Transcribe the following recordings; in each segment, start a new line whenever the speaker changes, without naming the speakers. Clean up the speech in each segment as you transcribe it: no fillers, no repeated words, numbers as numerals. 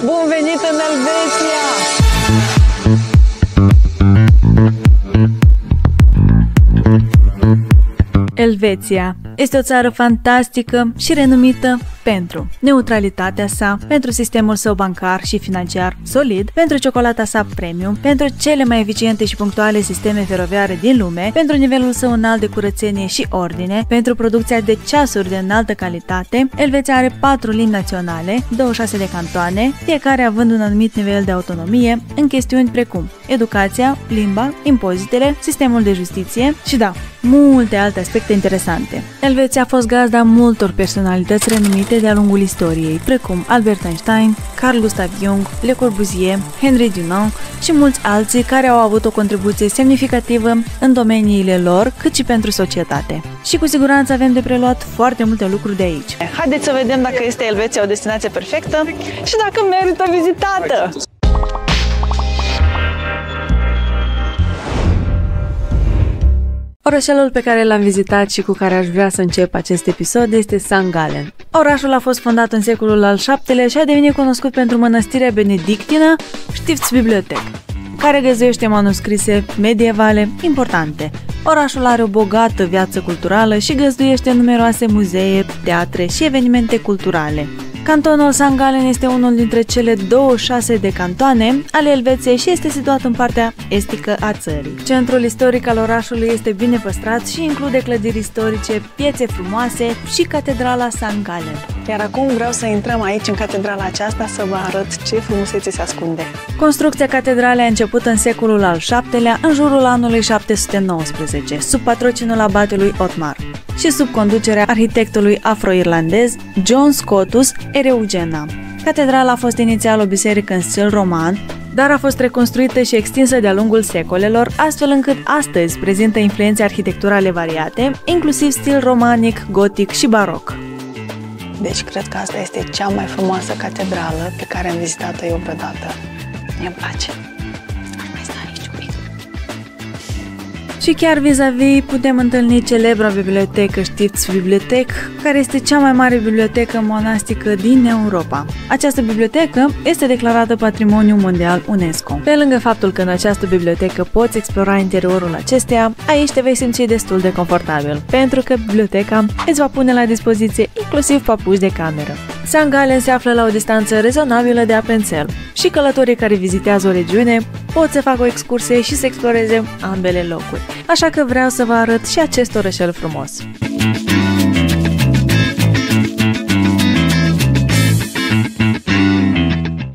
Bun venit în Elveția!
Elveția este o țară fantastică și renumită pentru neutralitatea sa, pentru sistemul său bancar și financiar solid, pentru ciocolata sa premium, pentru cele mai eficiente și punctuale sisteme feroviare din lume, pentru nivelul său înalt de curățenie și ordine, pentru producția de ceasuri de înaltă calitate. Elveția are 4 limbi naționale, 26 de cantoane, fiecare având un anumit nivel de autonomie în chestiuni precum educația, limba, impozitele, sistemul de justiție și multe alte aspecte interesante. Elveția a fost gazda multor personalități renumite de-a lungul istoriei, precum Albert Einstein, Carl Gustav Jung, Le Corbusier, Henri Dunant și mulți alții care au avut o contribuție semnificativă în domeniile lor, cât și pentru societate. Și cu siguranță avem de preluat foarte multe lucruri de aici.
Haideți să vedem dacă este Elveția o destinație perfectă și dacă merită vizitată!
Orășelul pe care l-am vizitat și cu care aș vrea să încep acest episod este St. Gallen. Orașul a fost fondat în secolul al VII-lea și a devenit cunoscut pentru mănăstirea benedictină Stiftsbibliothek, care găzduiește manuscrise medievale importante. Orașul are o bogată viață culturală și găzduiește numeroase muzee, teatre și evenimente culturale. Cantonul St. Gallen este unul dintre cele 26 de cantoane ale Elveției și este situat în partea estică a țării. Centrul istoric al orașului este bine păstrat și include clădiri istorice, piețe frumoase și catedrala St. Gallen.
Iar acum vreau să intrăm aici în catedrala aceasta să vă arăt ce frumusețe se ascunde.
Construcția catedralei a început în secolul al VII-lea, în jurul anului 719, sub patrocinul abatelui Otmar și sub conducerea arhitectului afro-irlandez John Scotus Ereugena. Catedrala a fost inițial o biserică în stil roman, dar a fost reconstruită și extinsă de-a lungul secolelor, astfel încât astăzi prezintă influențe arhitecturale variate, inclusiv stil romanic, gotic și baroc.
Deci cred că asta este cea mai frumoasă catedrală pe care am vizitat-o eu vreodată. Mie-mi place. Aș mai sta aici un pic.
Și chiar vis-a-vis putem întâlni celebra bibliotecă Stiftsbibliothek, care este cea mai mare bibliotecă monastică din Europa. Această bibliotecă este declarată Patrimoniu Mondial UNESCO. Pe lângă faptul că în această bibliotecă poți explora interiorul acesteia, aici te vei simți destul de confortabil, pentru că biblioteca îți va pune la dispoziție inclusiv papuci de cameră. St. Gallen se află la o distanță rezonabilă de Appenzell și călătorii care vizitează o regiune pot să facă o excursie și să exploreze ambele locuri. Așa că vreau să vă arăt și acest orășel frumos.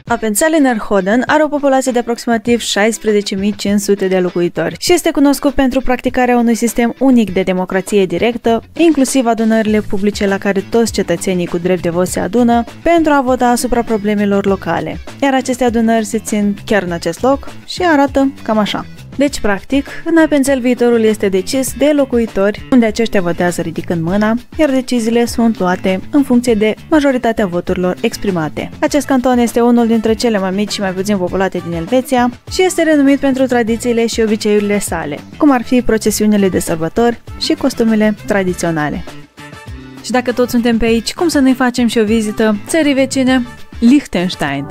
Appenzell-Innerrhoden are o populație de aproximativ 16.500 de locuitori și este cunoscut pentru practicarea unui sistem unic de democrație directă, inclusiv adunările publice la care toți cetățenii cu drept de vot se adună pentru a vota asupra problemelor locale. Iar aceste adunări se țin chiar în acest loc și arată cam așa. Deci, practic, în Appenzell viitorul este decis de locuitori, unde aceștia votează ridicând mâna, iar deciziile sunt luate în funcție de majoritatea voturilor exprimate. Acest canton este unul dintre cele mai mici și mai puțin populate din Elveția și este renumit pentru tradițiile și obiceiurile sale, cum ar fi procesiunile de sărbători și costumele tradiționale. Și dacă toți suntem pe aici, cum să nu-i facem și o vizită țării vecine, Liechtenstein?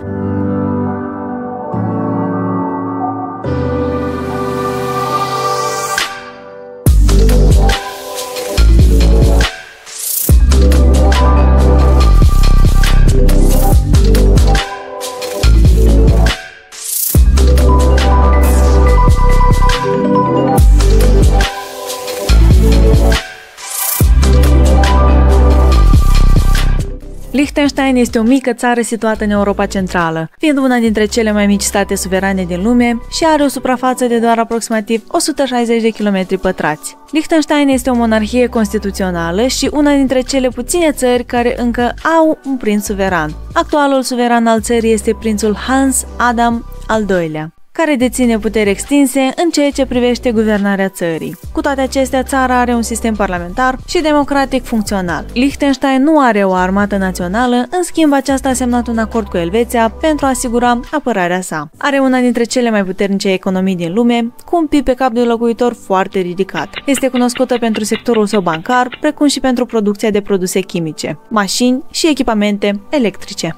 Liechtenstein este o mică țară situată în Europa Centrală, fiind una dintre cele mai mici state suverane din lume și are o suprafață de doar aproximativ 160 de km pătrați. Liechtenstein este o monarhie constituțională și una dintre cele puține țări care încă au un prinț suveran. Actualul suveran al țării este prințul Hans Adam al II-lea, care deține puteri extinse în ceea ce privește guvernarea țării. Cu toate acestea, țara are un sistem parlamentar și democratic funcțional. Liechtenstein nu are o armată națională, în schimb aceasta a semnat un acord cu Elveția pentru a asigura apărarea sa. Are una dintre cele mai puternice economii din lume, cu un PIB pe cap de locuitor foarte ridicat. Este cunoscută pentru sectorul său bancar, precum și pentru producția de produse chimice, mașini și echipamente electrice.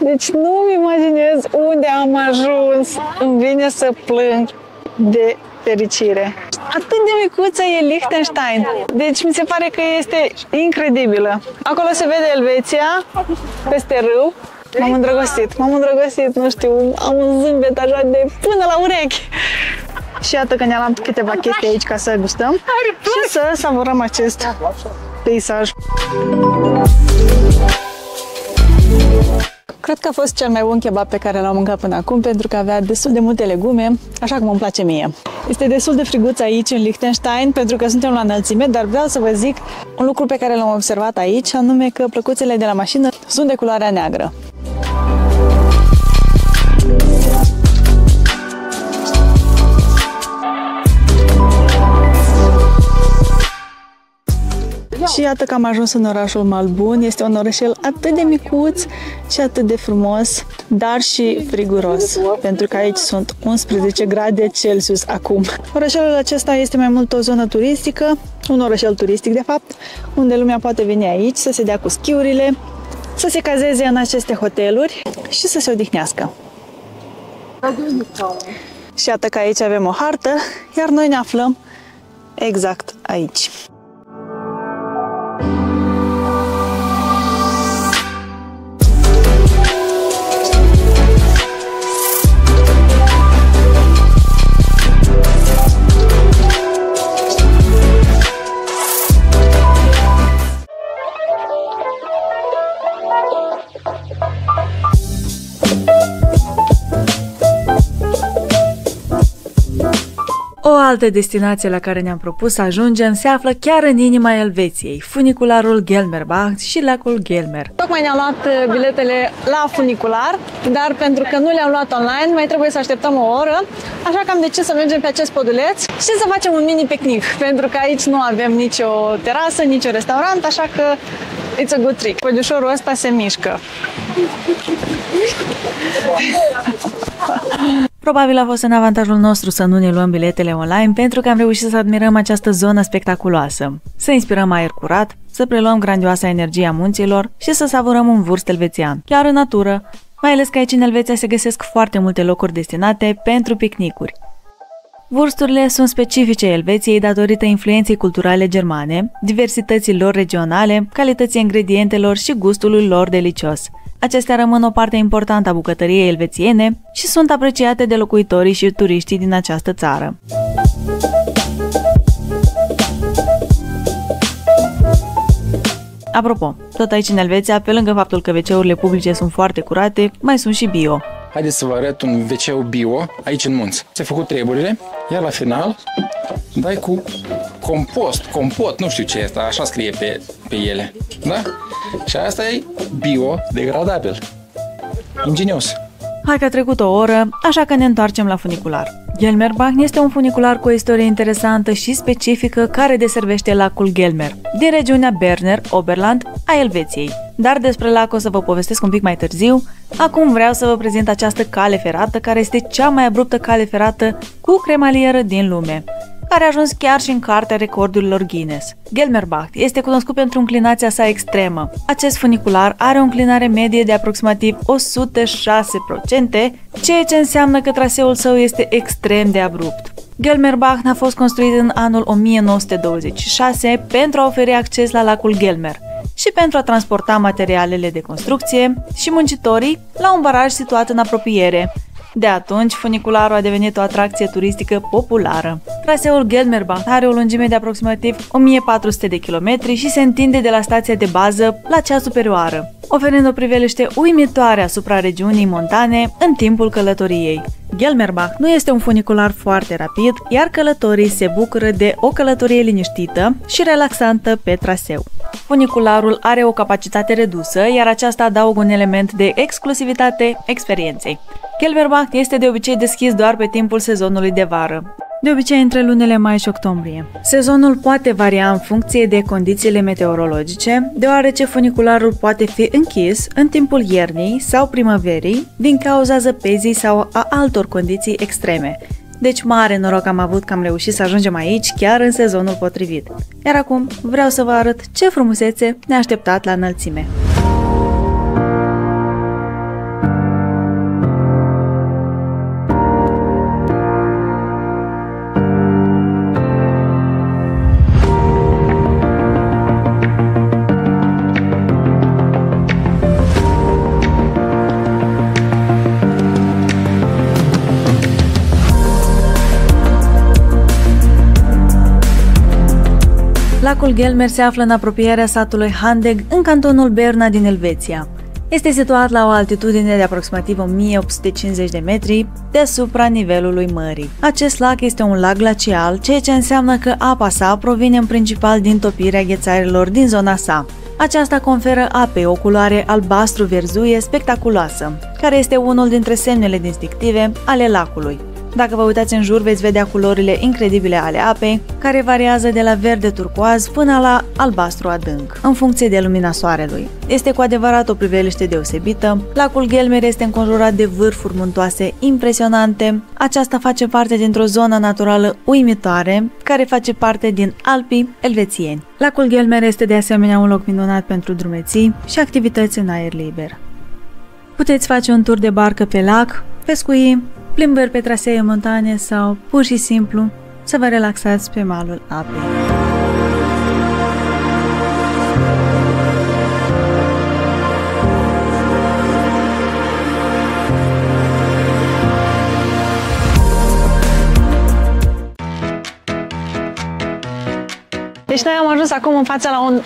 Deci nu-mi imaginez unde am ajuns. Îmi vine să plâng de fericire. Atât de micuță e Liechtenstein. Deci mi se pare că este incredibilă. Acolo se vede Elveția, peste râu. M-am îndrăgostit, nu știu, am un zâmbet așa de până la urechi. Și iată că ne-am luat câteva chestii aici ca să gustăm și să savurăm acest peisaj. Cred că a fost cel mai bun kebab pe care l-am mâncat până acum, pentru că avea destul de multe legume, așa cum îmi place mie. Este destul de friguț aici, în Liechtenstein, pentru că suntem la înălțime, dar vreau să vă zic un lucru pe care l-am observat aici, anume că plăcuțele de la mașină sunt de culoarea neagră. Și iată că am ajuns în orașul Malbun. Este un orășel atât de micuț și atât de frumos, dar și friguros, pentru că aici sunt 11 grade Celsius acum. Orășelul acesta este mai mult o zonă turistică, un orășel turistic de fapt, unde lumea poate veni aici să se dea cu schiurile, să se cazeze în aceste hoteluri și să se odihnească. Și iată că aici avem o hartă, iar noi ne aflăm exact aici.
O altă destinație la care ne-am propus să ajungem se află chiar în inima Elveției, funicularul Gelmerbach și lacul Gelmer.
Tocmai ne-am luat biletele la funicular, dar pentru că nu le-am luat online, mai trebuie să așteptăm o oră, așa că am decis să mergem pe acest poduleț și să facem un mini picnic, pentru că aici nu avem nicio terasă, nicio restaurant, așa că it's a good trick. Pădușorul ăsta se mișcă.
Probabil a fost în avantajul nostru să nu ne luăm biletele online, pentru că am reușit să admirăm această zonă spectaculoasă, să inspirăm aer curat, să preluăm grandioasa energie a munților și să savurăm un vârst elvețian, chiar în natură, mai ales că aici în Elveția se găsesc foarte multe locuri destinate pentru picnicuri. Vârsturile sunt specifice Elveției datorită influenței culturale germane, diversității lor regionale, calității ingredientelor și gustului lor delicios. Acestea rămân o parte importantă a bucătăriei elvețiene și sunt apreciate de locuitorii și turiștii din această țară. Apropo, tot aici în Elveția, pe lângă faptul că WC-urile publice sunt foarte curate, mai sunt și bio.
Haideți să vă arăt un WC bio aici în munți. Ți-ai făcut treburile, iar la final dai cu compot, nu știu ce este, așa scrie pe ele. Da? Și asta e biodegradabil. Ingenios.
Hai că a trecut o oră, așa că ne întoarcem la funicular. Gelmerbach este un funicular cu o istorie interesantă și specifică care deservește lacul Gelmer, din regiunea Berner, Oberland, a Elveției. Dar despre lac o să vă povestesc un pic mai târziu. Acum vreau să vă prezint această cale ferată, care este cea mai abruptă cale ferată cu cremalieră din lume, care a ajuns chiar și în cartea recordurilor Guinness. Gelmerbach este cunoscut pentru înclinația sa extremă. Acest funicular are o înclinare medie de aproximativ 106%, ceea ce înseamnă că traseul său este extrem de abrupt. Gelmerbach a fost construit în anul 1926 pentru a oferi acces la lacul Gelmer și pentru a transporta materialele de construcție și muncitorii la un baraj situat în apropiere. De atunci, funicularul a devenit o atracție turistică populară. Traseul Gelmerbach are o lungime de aproximativ 1400 de kilometri și se întinde de la stația de bază la cea superioară, oferind o priveliște uimitoare asupra regiunii montane în timpul călătoriei. Gelmerbach nu este un funicular foarte rapid, iar călătorii se bucură de o călătorie liniștită și relaxantă pe traseu. Funicularul are o capacitate redusă, iar aceasta adaugă un element de exclusivitate experienței. Gelmerbach este de obicei deschis doar pe timpul sezonului de vară, de obicei între lunile mai și octombrie. Sezonul poate varia în funcție de condițiile meteorologice, deoarece funicularul poate fi închis în timpul iernii sau primăverii din cauza zăpezii sau a altor condiții extreme. Deci mare noroc am avut că am reușit să ajungem aici chiar în sezonul potrivit. Iar acum vreau să vă arăt ce frumusețe ne-a așteptat la înălțime. Lacul Gelmer se află în apropierea satului Handeg, în cantonul Berna din Elveția. Este situat la o altitudine de aproximativ 1850 de metri deasupra nivelului mării. Acest lac este un lac glacial, ceea ce înseamnă că apa sa provine în principal din topirea ghețarilor din zona sa. Aceasta conferă apei o culoare albastru-verzuie spectaculoasă, care este unul dintre semnele distinctive ale lacului. Dacă vă uitați în jur, veți vedea culorile incredibile ale apei, care variază de la verde turcoaz până la albastru adânc, în funcție de lumina soarelui. Este cu adevărat o priveliște deosebită. Lacul Gelmer este înconjurat de vârfuri muntoase impresionante. Aceasta face parte dintr-o zonă naturală uimitoare, care face parte din Alpii elvețieni. Lacul Gelmer este de asemenea un loc minunat pentru drumeții și activități în aer liber. Puteți face un tur de barcă pe lac, pescui, plimbări pe trasee montane sau, pur și simplu, să vă relaxați pe malul apei.
Deci noi am ajuns acum în fața la un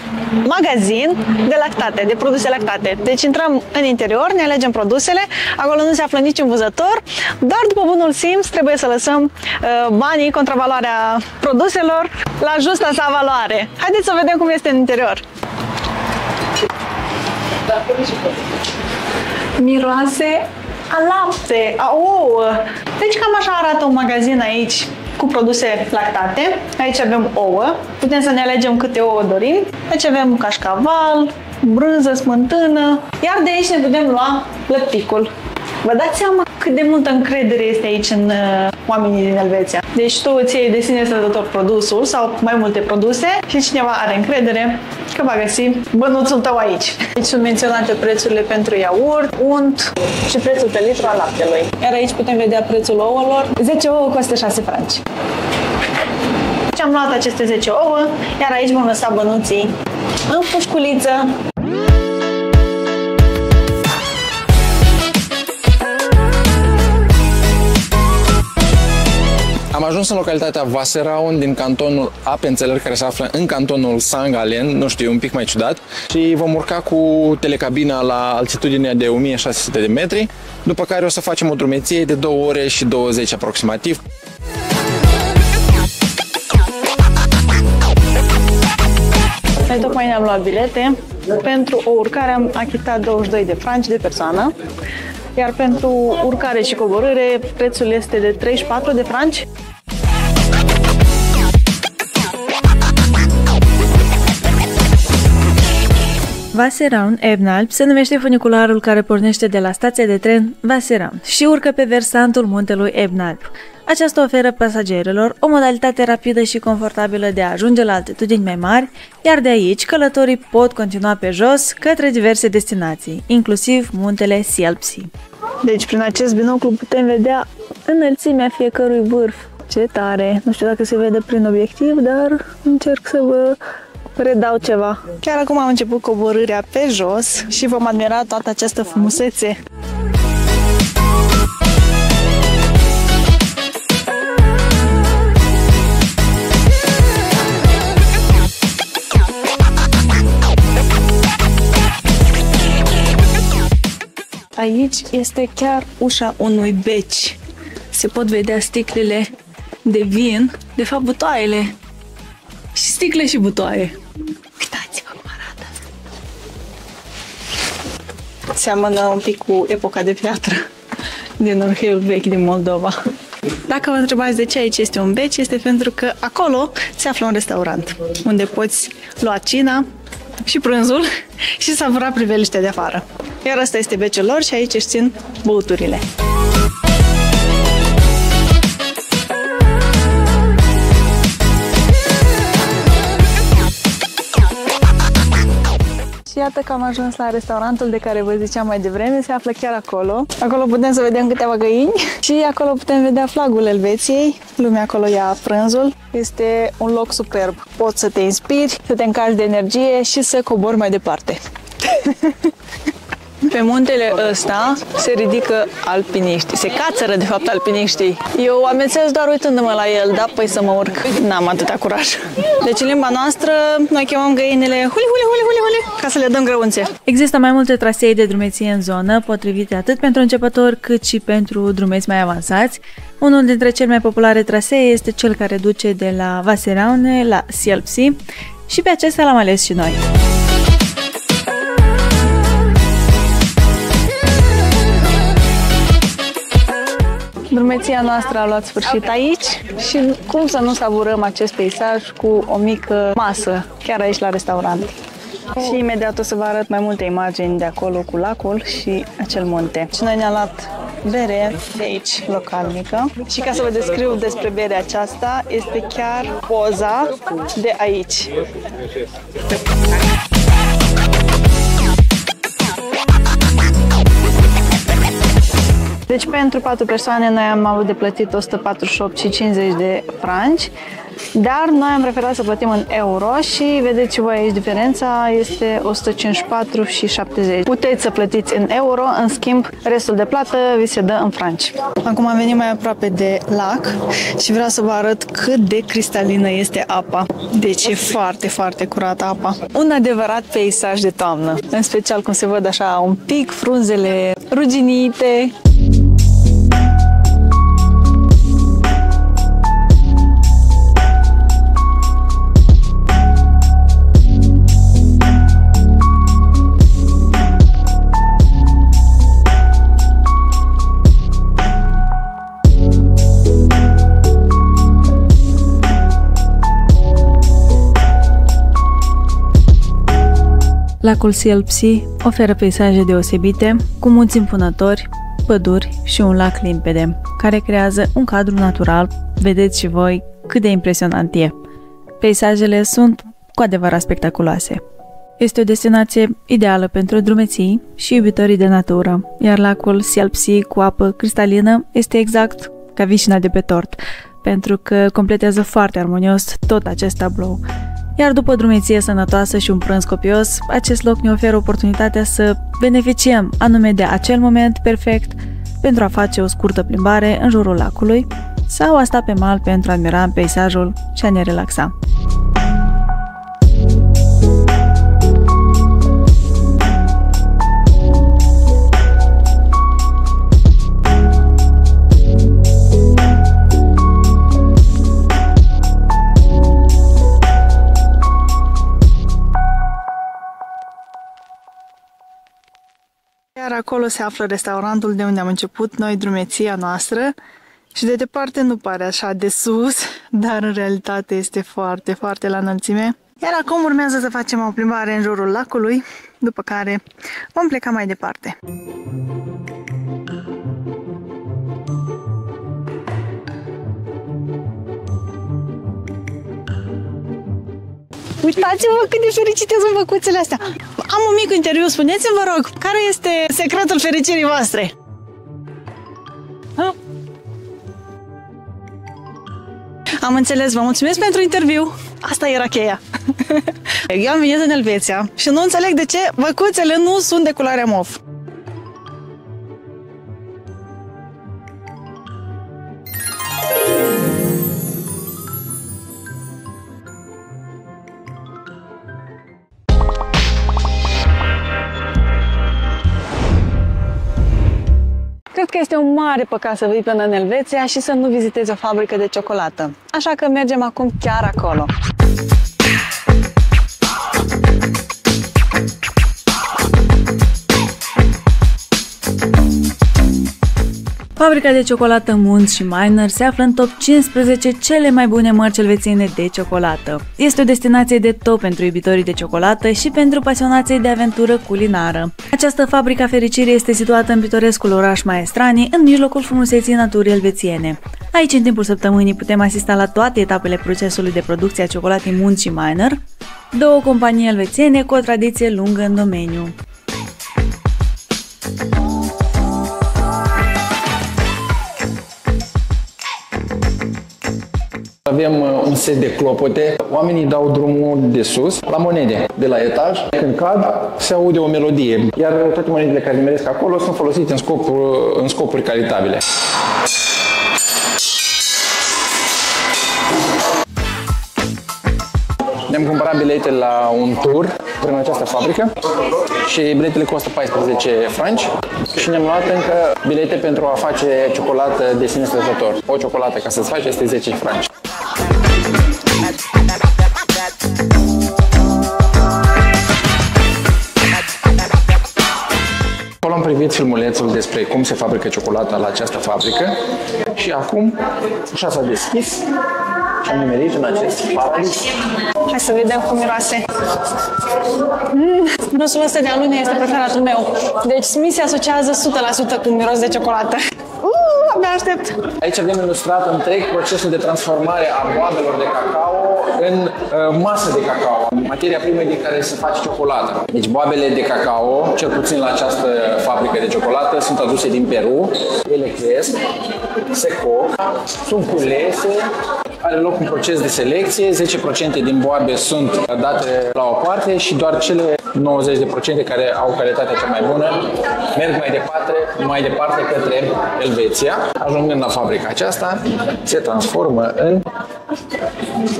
magazin de lactate, de produse lactate. Deci intrăm în interior, ne alegem produsele, acolo nu se află niciun vânzător, doar după bunul simț trebuie să lăsăm banii, contravaloarea produselor la justa sa valoare. Haideți să vedem cum este în interior. Miroase a lapte, a ouă. Deci cam așa arată un magazin aici cu produse lactate. Aici avem ouă, putem să ne alegem câte ouă dorim. Aici avem cașcaval, brânză, smântână, iar de aici ne putem lua lăpticul. Vă dați seama cât de multă încredere este aici în oamenii din Elveția. Deci tu îți iei de sine stătător produsul sau mai multe produse și cineva are încredere că va găsi bănuțul tău aici. Aici sunt menționate prețurile pentru iaurt, unt și prețul pe litru al laptelui. Iar aici putem vedea prețul ouălor. 10 ouă costă 6 franci. Și am luat aceste 10 ouă, iar aici vom lăsa bănuții în pușculiță.
Am ajuns în localitatea Wasserraun din cantonul Appenzeller, care se află în cantonul St. Gallen, nu știu, un pic mai ciudat, și vom urca cu telecabina la altitudinea de 1600 de metri, după care o să facem o drumeție de 2 ore și 20 aproximativ.
Noi tocmai ne-am luat bilete. Pentru o urcare am achitat 22 de franci de persoană, iar pentru urcare și coborâre prețul este de 34 de franci.
Wasserraun Ebenalp se numește funicularul care pornește de la stația de tren Wasserraun și urcă pe versantul muntelui Ebenalp. Aceasta oferă pasagerilor o modalitate rapidă și confortabilă de a ajunge la altitudini mai mari, iar de aici călătorii pot continua pe jos către diverse destinații, inclusiv muntele Sialpsi.
Deci prin acest binoclu putem vedea înălțimea fiecărui vârf. Ce tare! Nu știu dacă se vede prin obiectiv, dar încerc să vă redau ceva. Chiar acum am început coborârea pe jos și vom admira toată această frumusețe. Aici este chiar ușa unui beci. Se pot vedea sticlele de vin, de fapt butoaiele. Și sticle și butoaie. Uitați-vă cum arată. Seamănă un pic cu epoca de piatră din Orheiul vechi din Moldova. Dacă vă întrebați de ce aici este un beci, este pentru că acolo se află un restaurant unde poți lua cina și prânzul și savura priveliștea de afară. Iar ăsta este beciul lor și aici își țin băuturile. Și iată că am ajuns la restaurantul de care vă ziceam mai devreme, se află chiar acolo. Acolo putem să vedem câteva găini și acolo putem vedea flagul Elveției. Lumea acolo ia prânzul. Este un loc superb. Poți să te inspiri, să te încarci de energie și să cobori mai departe. Pe muntele ăsta se ridică alpiniști, se cațără de fapt alpiniștii. Eu amețesc doar uitându-mă la el, da, păi să mă urc. N-am atâta curaj. Deci în limba noastră noi chemăm găinile huli, huli, huli, huli, huli, ca să le dăm grăunțe.
Există mai multe trasee de drumeție în zonă, potrivite atât pentru începători cât și pentru drumeți mai avansați. Unul dintre cele mai populare trasee este cel care duce de la Vaseraune la Sielpsi și pe acesta l-am ales și noi.
Drumeția noastră a luat sfârșit aici și cum să nu savurăm acest peisaj cu o mică masă, chiar aici la restaurant. Și imediat o să vă arăt mai multe imagini de acolo cu lacul și acel munte. Și noi ne-am luat bere de aici, localnică. Și ca să vă descriu despre berea aceasta, este chiar poza de aici. Deci pentru 4 persoane noi am avut de plătit 148 și 50 de franci, dar noi am preferat să plătim în euro și vedeți și voi aici diferența, este 154 și 70. Puteți să plătiți în euro, în schimb restul de plată vi se dă în franci. Acum am venit mai aproape de lac și vreau să vă arăt cât de cristalină este apa. Deci e foarte, foarte curată apa. Un adevărat peisaj de toamnă, în special cum se văd așa un pic frunzele ruginite.
Lacul Sielpsi oferă peisaje deosebite, cu munți impunători, păduri și un lac limpede, care creează un cadru natural. Vedeți și voi cât de impresionant e. Peisajele sunt cu adevărat spectaculoase. Este o destinație ideală pentru drumeții și iubitorii de natură, iar lacul Sielpsi cu apă cristalină este exact ca vișina de pe tort, pentru că completează foarte armonios tot acest tablou. Iar după drumeție sănătoasă și un prânz copios, acest loc ne oferă oportunitatea să beneficiem anume de acel moment perfect pentru a face o scurtă plimbare în jurul lacului sau a sta pe mal pentru a admira peisajul și a ne relaxa.
Iar acolo se află restaurantul de unde am început noi drumeția noastră și de departe nu pare așa de sus, dar în realitate este foarte, foarte la înălțime. Iar acum urmează să facem o plimbare în jurul lacului, după care vom pleca mai departe. Uitați-vă cât de fericite sunt băcuțele astea! Am un mic interviu, spuneți-mi, vă rog, care este secretul fericirii voastre? Am înțeles, vă mulțumesc pentru interviu. Asta era cheia. Eu am venit în Elveția și nu înțeleg de ce băcuțele nu sunt de culoarea mov. Cred că este un mare păcat să vii până în Elveția și să nu vizitezi o fabrică de ciocolată. Așa că mergem acum chiar acolo.
Fabrica de ciocolată Munz și Meiner se află în top 15 cele mai bune mărci elvețiene de ciocolată. Este o destinație de top pentru iubitorii de ciocolată și pentru pasionații de aventură culinară. Această fabrică a fericirii este situată în pitorescul oraș Maestrani, în mijlocul frumuseții naturii elvețiene. Aici, în timpul săptămânii, putem asista la toate etapele procesului de producție a ciocolatei Munz și Meiner, două companii elvețiene cu o tradiție lungă în domeniu.
avem un set de clopote. Oamenii dau drumul de sus la monede de la etaj. Când cad, se aude o melodie. Iar toate monedele care nimeresc acolo sunt folosite în scopuri caritabile. Ne-am cumpărat bilete la un tur prin această fabrică și biletele costă 14 franci și ne-am luat încă bilete pentru a face ciocolată de sine stătător. O ciocolată ca să-ți faci este 10 franci. Acolo am privit filmulețul despre cum se fabrică ciocolata la această fabrică și acum ușa s-a deschis și am nimerit în acest paradis.
Hai să vedem cum miroase. Mirosul ăsta de alune este preferatul meu. Deci mi se asociază 100% cu miros de ciocolată. Abia aștept.
Aici avem ilustrat întreg procesul de transformare a boabelor de cacao în masă de cacao, materia primă din care se face ciocolată. Deci boabele de cacao, cel puțin la această fabrică de ciocolată, sunt aduse din Peru. Ele cresc, se coc, sunt culese, are loc un proces de selecție, 10% din boabe sunt date la o parte și doar cele 90% care au calitatea cea mai bună merg mai departe către Elveția. Ajungând la fabrica aceasta, se transformă în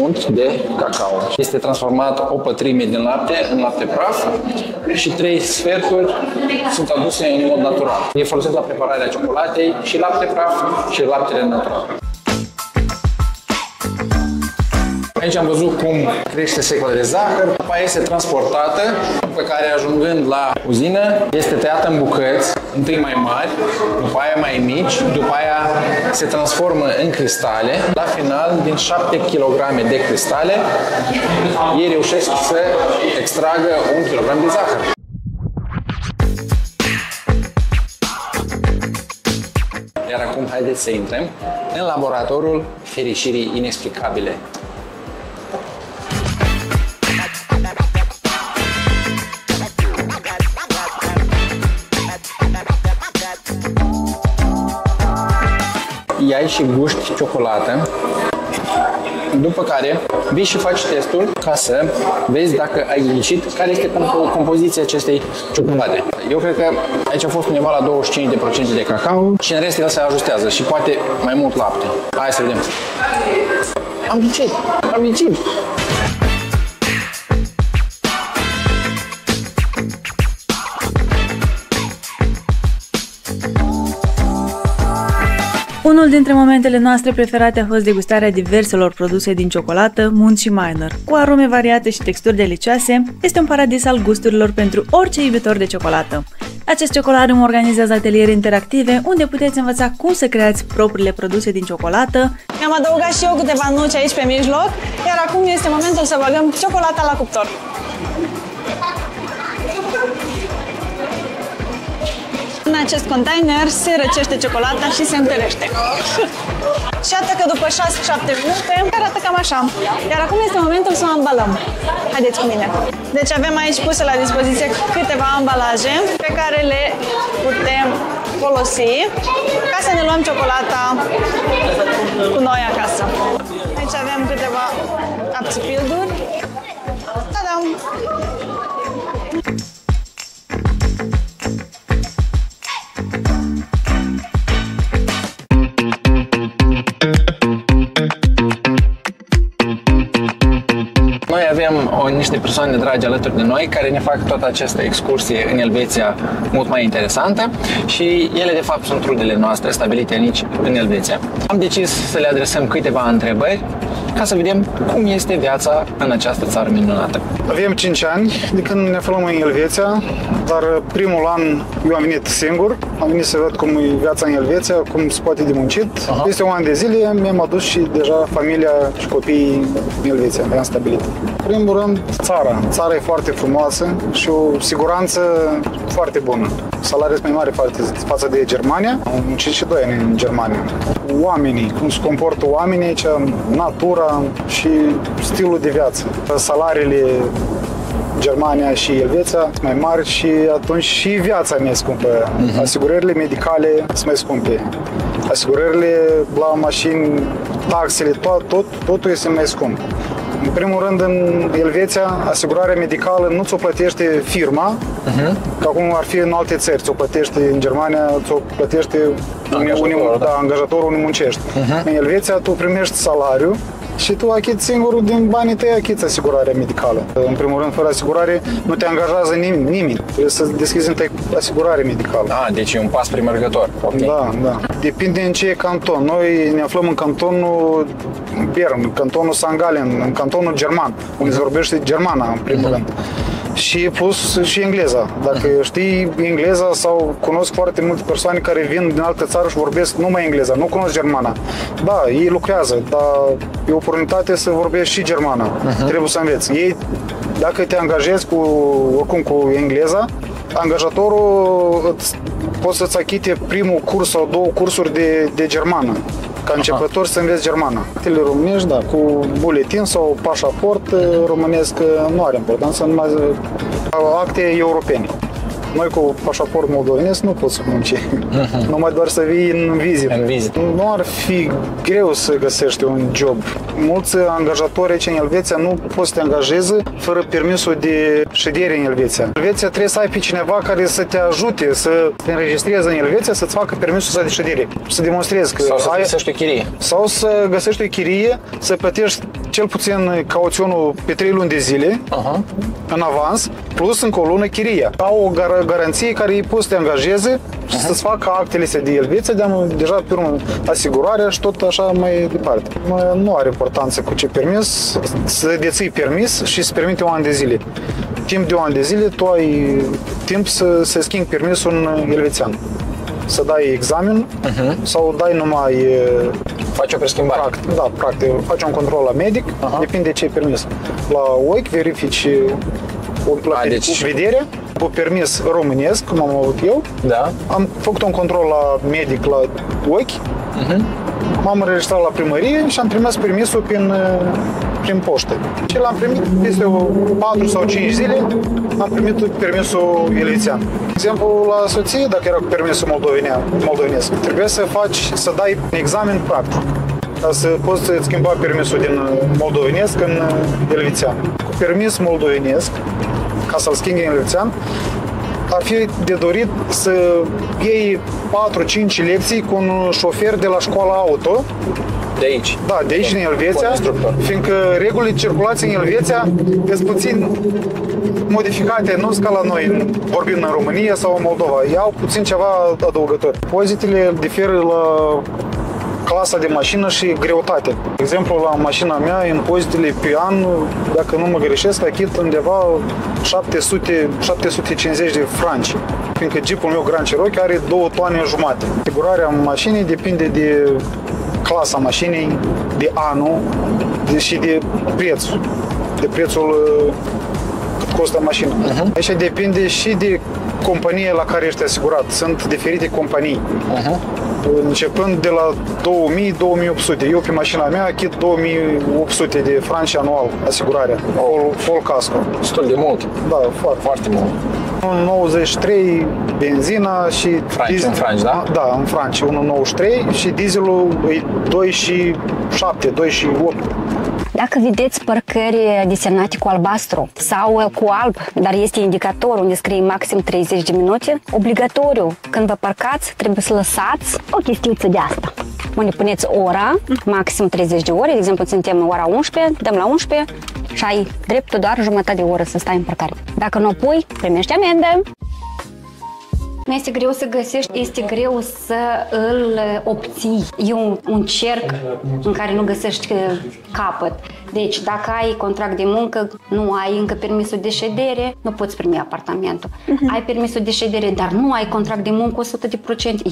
unt de cacao. Este transformat o pătrime din lapte în lapte praf și 3 sferturi sunt aduse în mod natural. E folosit la prepararea ciocolatei și lapte praf și laptele natural. Aici am văzut cum crește secla de zahăr, după aia este transportată, după care ajungând la uzină, este tăiată în bucăți, întâi mai mari, după aia mai mici, după aia se transformă în cristale. La final, din 7 kg de cristale, ei reușesc să extragă 1 kg de zahăr. Iar acum haideți să intrăm în laboratorul fericirii inexplicabile. Iai și guști ciocolată, după care vii și faci testul ca să vezi dacă ai ghicit care este compoziția acestei ciocolate. Eu cred că aici a fost undeva la 25% de cacao și în rest el se ajustează și poate mai mult lapte. Hai să vedem. Am ghicit! Am ghicit!
Unul dintre momentele noastre preferate a fost degustarea diverselor produse din ciocolată, Munz și Meiner. Cu arome variate și texturi delicioase, este un paradis al gusturilor pentru orice iubitor de ciocolată. Acest ciocolarium organizează ateliere interactive unde puteți învăța cum să creați propriile produse din ciocolată.
Mi-am adăugat și eu câteva nuci aici pe mijloc, iar acum este momentul să băgăm ciocolata la cuptor. În acest container se răcește ciocolata și se întărește. Și iată că după 6-7 minute arată cam așa. Iar acum este momentul să o ambalăm. Haideți cu mine! Deci avem aici puse la dispoziție câteva ambalaje pe care le putem folosi ca să ne luăm ciocolata cu noi acasă. Aici avem câteva abțipilduri. Ta-dam!
Noi avem niște persoane dragi alături de noi care ne fac toată această excursie în Elveția mult mai interesantă și ele de fapt sunt rudele noastre stabilite aici în Elveția. Am decis să le adresăm câteva întrebări ca să vedem cum este viața în această țară minunată.
Avem 5 ani de când ne aflăm în Elveția, dar primul an eu am venit singur. Am venit să văd cum e viața în Elveția, cum se poate de muncit. Peste un an de zile mi-am adus și deja familia și copiii în Elveția, mi-am stabilit. În primul rând, țara. Țara e foarte frumoasă și o siguranță foarte bună. Salariul mai mare față de Germania. Am muncit și 2 ani în Germania. Oamenii, cum se comportă oamenii aici, natura și stilul de viață. Salariile Germania și Elveția sunt mai mari și atunci și viața mai scumpă. Asigurările medicale sunt mai scumpe. Asigurările la mașini taxele, totul este mai scump. În primul rând, în Elveția, asigurarea medicală nu ți-o plătește firma, ca cum ar fi în alte țări. Ți-o plătește în Germania, ți-o plătește angajatorul unde muncești. În Elveția, tu primești salariu și tu achiți singurul din banii tăi, achiți asigurarea medicală. În primul rând, fără asigurare, nu te angajează nimeni. Trebuie să deschizi întâi asigurare medicală.
Deci e un pas premergător. Okay.
Da. Depinde în ce canton. Noi ne aflăm în cantonul Bern, în cantonul St. Gallen, în cantonul german, unde se vorbește germana, în primul rând. Și plus și engleza. Dacă știi engleza sau cunosc foarte multe persoane care vin din altă țară și vorbesc numai engleza, nu cunosc germana. Da, ei lucrează, dar e o oportunitate să vorbești și germana. Trebuie să înveți. Ei, dacă te angajezi cu engleza, angajatorul poți să-ți achite primul curs sau două cursuri de germană. Ca începător să înveți germana. Actele românești, da, cu buletin sau pașaport românesc nu are importanță, numai acte europene. Noi cu pașaport moldovenesc nu poți să munci. Numai doar să vii în vizită. Nu ar fi greu să găsești un job. Mulți angajatori aici în Elveția nu poți să te angajeze fără permisul de ședere în Elveția. În Elveția trebuie să ai pe cineva care să te ajute să te înregistrezi în Elveția, să-ți facă permisul de ședere. Să demonstrezi că
sau să găsești o chirie.
Sau să găsești o chirie, să plătești cel puțin cauționul pe 3 luni de zile în avans, plus încă o lună chiria. Au o garanție care îi poți să te angajeze și să-ți facă actele astea de Elveția, deja pe urmă asigurarea și tot așa mai departe. Nu are importanță cu ce permis, să deții permis și să permite un an de zile. Timp de un an de zile tu ai timp să schimbi permisul în elvețian. Să dai examen sau dai numai...
Faci o preschimbare.
Practic. Faci un control la medic, depinde ce ai permis. La ochi verifici deci vederea, cu permis românesc, cum am avut eu.
Da.
Am făcut un control la medic la ochi, m-am înregistrat la primărie și am trimis permisul prin poștă. Și l-am primit peste 4 sau 5 zile, am primit permisul elvețian. De exemplu, la soție, dacă era cu permisul moldovenesc, trebuia să dai un examen practic, ca să poți să schimba permisul din moldovenesc în elvețian. Cu permis moldovenesc, ca să-l schimbi în elvețian, ar fi de dorit să iei 4-5 lecții cu un șofer de la școala auto.
De aici?
Da, de aici, din Elveția, fiindcă regulile de circulație în Elveția sunt puțin modificate, nu ca la noi, vorbind în România sau în Moldova. Iau puțin ceva adăugător. Impozitele diferă la clasa de mașină și greutate. De exemplu, la mașina mea, impozitele pe an, dacă nu mă greșesc, achit undeva 750 de franci. Fiindcă jeepul meu Grand Cherokee are 2 toane jumate. Asigurarea mașinii depinde de clasa mașinii, de anul și de prețul. De prețul cât costă mașina. Aici depinde și de compania la care ești asigurat. Sunt diferite companii. Începând de la 2000-2800. Eu pe mașina mea achit 2800 de franci anual asigurarea. Full casco.
Destul de mult.
Da, foarte mult. 93 benzina și
diesel. În franci, da?
Da, în franci, 1,93 și dieselul e 2,7, 2,8.
Dacă vedeți parcări desemnate cu albastru sau cu alb, dar este indicator unde scrie maxim 30 de minute, obligatoriu, când vă parcați, trebuie să lăsați o chestiuță de asta. Unde puneți ora, maxim 30 de ore, de exemplu, suntem ora 11, dăm la 11 și ai dreptul doar jumătate de oră să stai în parcare. Dacă nu o pui, primești amendă. Nu este greu să găsești, este greu să îl obții. E un cerc în care nu găsești capăt. Deci, dacă ai contract de muncă, nu ai încă permisul de ședere, nu poți primi apartamentul. Ai permisul de ședere, dar nu ai contract de muncă 100%,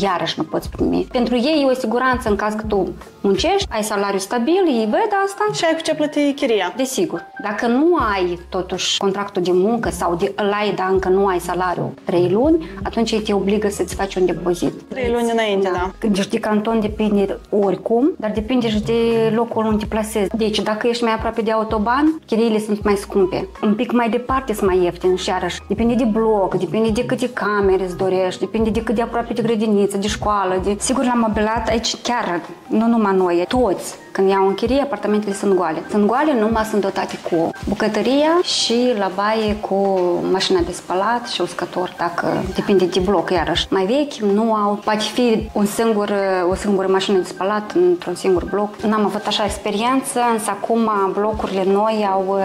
iarăși nu poți primi. Pentru ei e o siguranță în caz că tu muncești, ai salariu stabil, ei văd asta.
Și ai cu ce plăti chiria.
Desigur. Dacă nu ai, totuși, contractul de muncă sau îl ai, dar încă nu ai salariu 3 luni, atunci ei te obligă să-ți faci un depozit.
3 luni înainte, da.
Deci de canton depinde oricum, dar depinde și de locul unde te plasezi. Deci, dacă ești mai aproape de autoban, chiriile sunt mai scumpe. Un pic mai departe sunt mai ieftine și iarăși depinde de bloc, depinde de câte camere îți dorești, depinde de cât de aproape de grădiniță, de școală, de... Sigur, la mobilat aici chiar, nu numai noi, toți când iau în chirie, apartamentele sunt goale. Sunt goale, numai sunt dotate cu bucătăria și la baie cu mașina de spălat și uscător, dacă depinde de bloc, iarăși. Mai vechi, nu au, poate fi o singură mașină de spălat într-un singur bloc. N-am avut așa experiență, însă acum blocurile noi au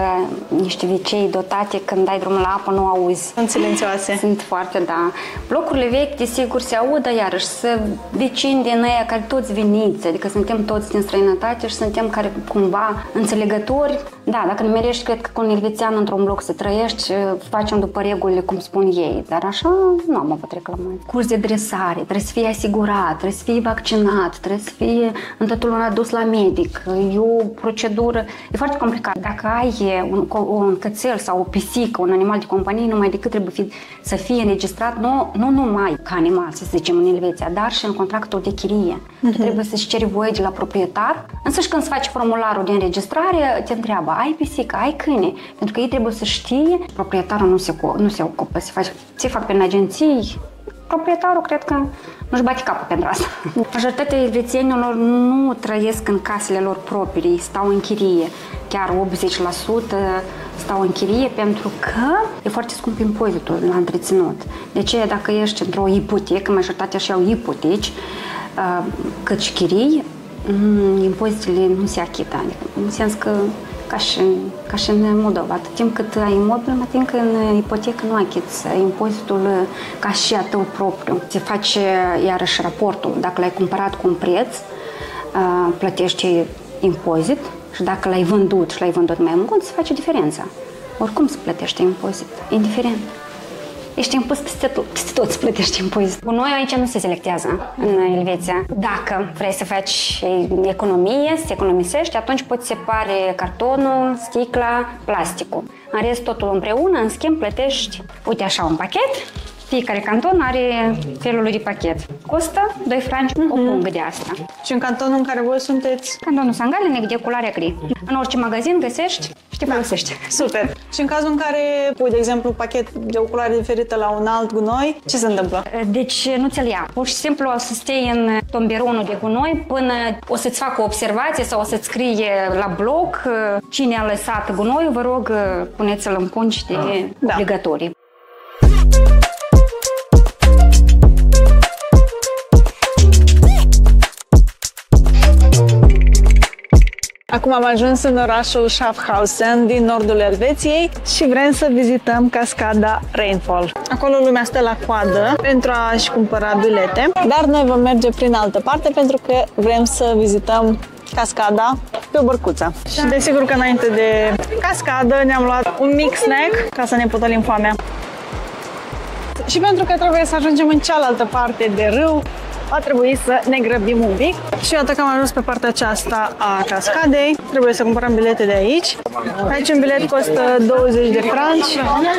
niște vicei dotate, când dai drumul la apă, nu auzi.
Sunt silențioase.
Sunt foarte, da. Blocurile vechi, desigur, se audă, iarăși, să vecini din ăia care toți veniți, adică suntem toți din străinătate și suntem care cumva înțelegători. Da, dacă nimerești, cred că cu un elvețian într-un bloc să trăiești, facem după regulile cum spun ei, dar așa nu am avut reclamări. Curs de dresare, trebuie să fie asigurat, trebuie să fie vaccinat, trebuie să fie întotdeauna dus la medic. E o procedură, e foarte complicat. Dacă ai un cățel sau o pisică, un animal de companie, numai decât trebuie să fie înregistrat, nu numai ca animal, să zicem, în Elveția, dar și în contractul de chirie. Trebuie să-și ceri voie de la proprietar, însă și când se face formularul de înregistrare, te întreabă, ai pisică, ai câine? Pentru că ei trebuie să știe, proprietarul nu se ocupă, se fac prin agenții. Proprietarul cred că nu-și bate capul pentru asta. Majoritatea elvețienilor nu trăiesc în casele lor proprii, stau în chirie. Chiar 80% stau în chirie pentru că e foarte scump impozitul la întreținut. De aceea, dacă ești într-o ipotecă, majoritatea și au ipoteci, cât și chirii, impozitele nu se achită. Adică, în sens că ca și în Moldova. Atât timp cât ai imobil, mă tin că în ipotecă nu achiți impozitul ca și a tău propriu. Se face iarăși raportul. Dacă l-ai cumpărat cu un preț, plătești impozit și dacă l-ai vândut și l-ai vândut mai mult, se face diferența. Oricum se plătește impozit, indiferent. Ești impus peste tot să plătești impozit. Cu noi aici nu se selectează în Elveția. Dacă vrei să faci economie, să economisești, atunci poți separe cartonul, sticla, plasticul. În rest, totul împreună, în schimb, plătești, uite așa, un pachet. Fiecare canton are felul lui de pachet. Costă 2 franci o pungă de asta.
Și în cantonul în care voi sunteți?
Cantonul Sangalene, de culoarea gri. În orice magazin găsești și te folosești.
Super! Și în cazul în care pui, de exemplu, un pachet de o culoare diferită la un alt gunoi, ce se întâmplă?
Deci nu ți-l ia. Pur și simplu o să stai în tomberonul de gunoi până o să-ți facă o observație sau o să-ți scrie la bloc cine a lăsat gunoiul, vă rog, puneți-l în pungi de obligatorii.
Acum am ajuns în orașul Schaffhausen din nordul Elveției și vrem să vizităm cascada Reinfall. Acolo lumea stă la coadă pentru a-și cumpăra bilete, dar noi vom merge prin altă parte pentru că vrem să vizităm cascada pe o bărcuță. Și desigur că înainte de cascadă ne-am luat un mic snack ca să ne potălim foamea. Și pentru că trebuie să ajungem în cealaltă parte de râu, a trebuit să ne grăbim un pic. Și iată că am ajuns pe partea aceasta a cascadei. Trebuie să cumpărăm bilete de aici. Aici un bilet costă 20 de franci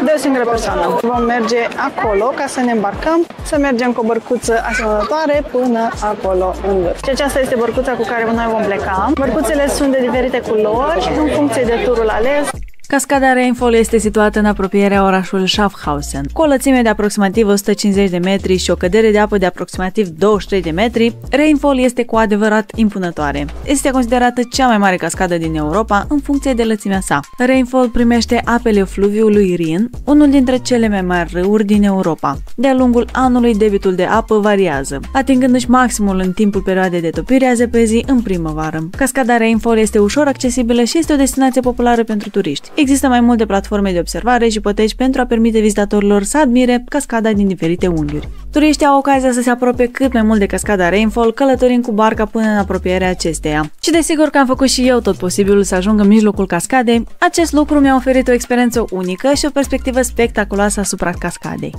de o singură persoană. Vom merge acolo ca să ne îmbarcăm, să mergem cu o bărcuță asemănătoare până acolo în vârf. Și aceasta este bărcuța cu care noi vom pleca. Bărcuțele sunt de diferite culori în funcție de turul ales.
Cascada Reinfall este situată în apropierea orașului Schaffhausen. Cu o lățime de aproximativ 150 de metri și o cădere de apă de aproximativ 23 de metri, Reinfall este cu adevărat impunătoare. Este considerată cea mai mare cascadă din Europa în funcție de lățimea sa. Reinfall primește apele fluviului Rin, unul dintre cele mai mari râuri din Europa. De-a lungul anului debitul de apă variază, atingându-și maximul în timpul perioadei de topire a zăpezii în primăvară. Cascada Reinfall este ușor accesibilă și este o destinație populară pentru turiști. Există mai multe platforme de observare și poteci pentru a permite vizitatorilor să admire cascada din diferite unghiuri. Turiștii au ocazia să se apropie cât mai mult de cascada Reinfall, călătorind cu barca până în apropierea acesteia. Și desigur că am făcut și eu tot posibilul să ajung în mijlocul cascadei. Acest lucru mi-a oferit o experiență unică și o perspectivă spectaculoasă asupra cascadei.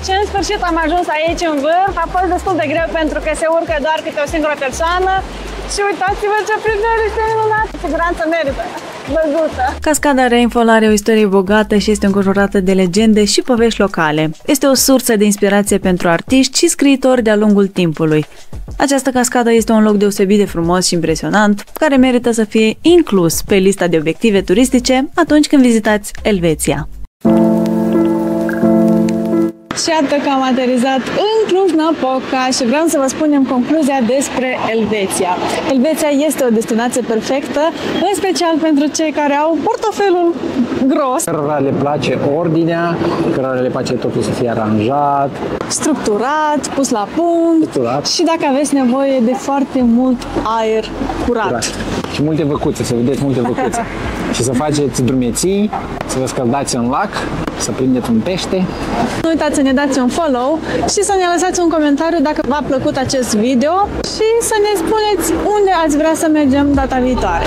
Și în sfârșit am ajuns aici în vârf. A fost destul de greu pentru că se urcă doar câte o singură persoană. Și uitați-vă ce priveliște minunată! Siguranță merită! Văzută!
Cascada Reinfall are o istorie bogată și este înconjurată de legende și povești locale. Este o sursă de inspirație pentru artiști și scriitori de-a lungul timpului. Această cascadă este un loc deosebit de frumos și impresionant, care merită să fie inclus pe lista de obiective turistice atunci când vizitați Elveția.
Și iată că am aterizat în Cluj-Napoca și vreau să vă spunem concluzia despre Elveția. Elveția este o destinație perfectă, în special pentru cei care au portofelul gros,
Cărora le place ordinea, cărora le place totul să fie aranjat,
structurat, pus la punct
Structurat.
și dacă aveți nevoie de foarte mult aer curat.
și multe văcuțe, să vedeți multe văcuțe. Și să faceți drumeții, să vă scăldați în lac, să prindeți un pește.
Nu uitați să ne dați un follow și să ne lăsați un comentariu dacă v-a plăcut acest video și să ne spuneți unde ați vrea să mergem data viitoare.